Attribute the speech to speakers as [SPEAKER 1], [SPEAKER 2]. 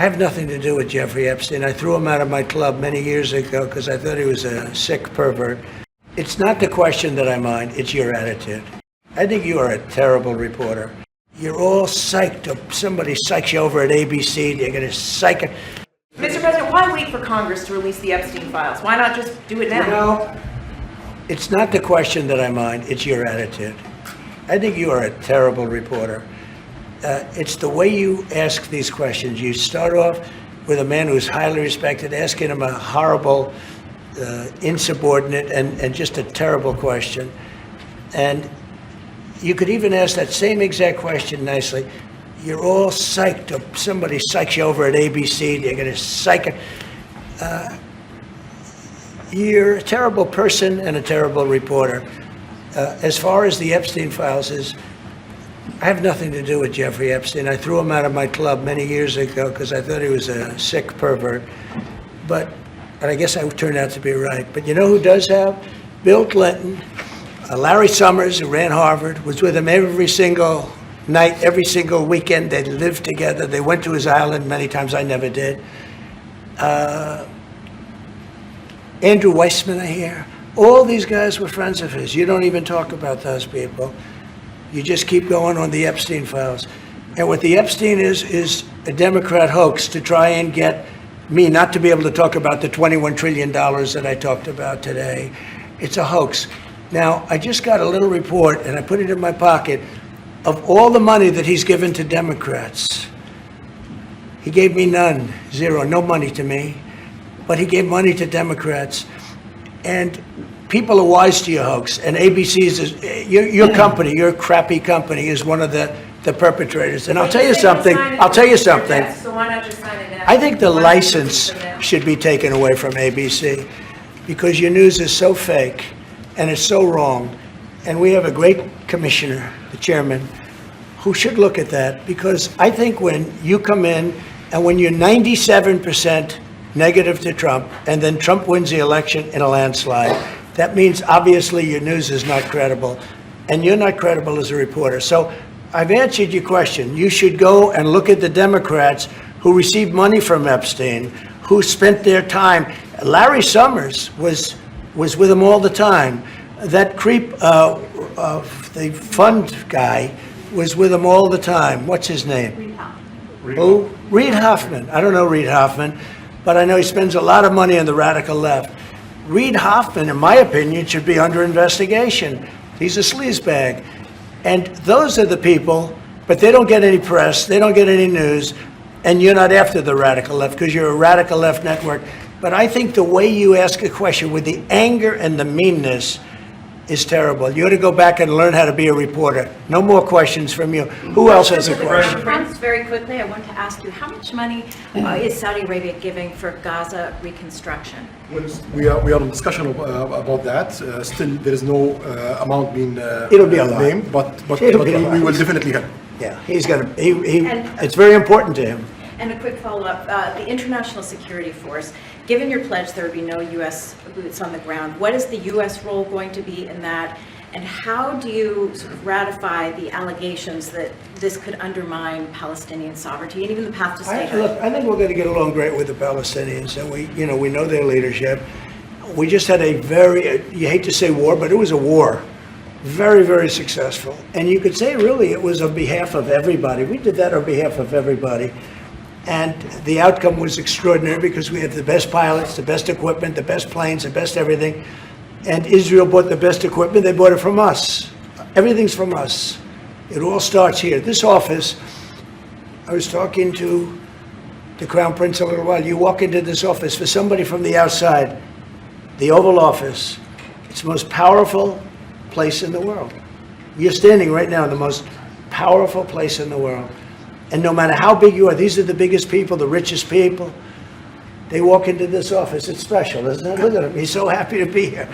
[SPEAKER 1] have nothing to do with Jeffrey Epstein. I threw him out of my club many years ago because I thought he was a sick pervert. It's not the question that I mind, it's your attitude. I think you are a terrible reporter. You're all psyched up. Somebody psychs you over at ABC. They're going to psych it.
[SPEAKER 2] Mr. President, why wait for Congress to release the Epstein files? Why not just do it now?
[SPEAKER 1] You know, it's not the question that I mind, it's your attitude. I think you are a terrible reporter. It's the way you ask these questions. You start off with a man who's highly respected, asking him a horrible, insubordinate, and just a terrible question. And you could even ask that same exact question nicely. You're all psyched up. Somebody psychs you over at ABC. They're going to psych it. You're a terrible person and a terrible reporter. As far as the Epstein files is, I have nothing to do with Jeffrey Epstein. I threw him out of my club many years ago because I thought he was a sick pervert. But I guess I turned out to be right. But you know who does have? Bill Clinton, Larry Summers, who ran Harvard, was with him every single night, every single weekend. They lived together. They went to his island many times. I never did. Andrew Weissman, I hear. All these guys were friends of his. You don't even talk about those people. You just keep going on the Epstein files. And what the Epstein is a Democrat hoax to try and get me not to be able to talk about the $21 trillion that I talked about today. It's a hoax. Now, I just got a little report, and I put it in my pocket, of all the money that he's given to Democrats. He gave me none, zero, no money to me. But he gave money to Democrats. And people are wise to your hoax. And ABC's is, your company, your crappy company, is one of the perpetrators. And I'll tell you something.
[SPEAKER 2] So why not just sign it now?
[SPEAKER 1] I think the license should be taken away from ABC because your news is so fake and it's so wrong. And we have a great commissioner, the chairman, who should look at that, because I think when you come in and when you're 97% negative to Trump and then Trump wins the election in a landslide, that means obviously your news is not credible and you're not credible as a reporter. So I've answered your question. You should go and look at the Democrats who received money from Epstein, who spent their time. Larry Summers was with him all the time. That creep, the fund guy, was with him all the time. What's his name?
[SPEAKER 3] Reid Hoffman.
[SPEAKER 1] Who? Reid Hoffman. I don't know Reid Hoffman, but I know he spends a lot of money on the radical left. Reid Hoffman, in my opinion, should be under investigation. He's a sleazebag. And those are the people, but they don't get any press, they don't get any news, and you're not after the radical left because you're a radical left network. But I think the way you ask a question with the anger and the meanness is terrible. You ought to go back and learn how to be a reporter. No more questions from you. Who else has a question?
[SPEAKER 3] Friends, very quickly, I want to ask you, how much money is Saudi Arabia giving for Gaza reconstruction?
[SPEAKER 4] Well, we are in discussion about that. Still, there is no amount being
[SPEAKER 1] It'll be a lot.
[SPEAKER 4] named, but
[SPEAKER 1] It'll be a lot.
[SPEAKER 4] we will definitely help.
[SPEAKER 1] Yeah, he's gonna. It's very important to him.
[SPEAKER 3] And a quick follow-up, the International Security Force, given your pledge there would be no U.S. boots on the ground, what is the U.S. role going to be in that? And how do you sort of ratify the allegations that this could undermine Palestinian sovereignty and even the path to statehood?
[SPEAKER 1] Look, I think we're going to get along great with the Palestinians, and we know their leadership. We just had a very, you hate to say war, but it was a war. Very, very successful. And you could say really it was on behalf of everybody. We did that on behalf of everybody. And the outcome was extraordinary because we had the best pilots, the best equipment, the best planes, the best everything. And Israel bought the best equipment. They bought it from us. Everything's from us. It all starts here. This office, I was talking to the Crown Prince a little while. You walk into this office, for somebody from the outside, the Oval Office, it's the most powerful place in the world. You're standing right now in the most powerful place in the world. And no matter how big you are, these are the biggest people, the richest people. They walk into this office. It's special, isn't it? Look at him. He's so happy to be here.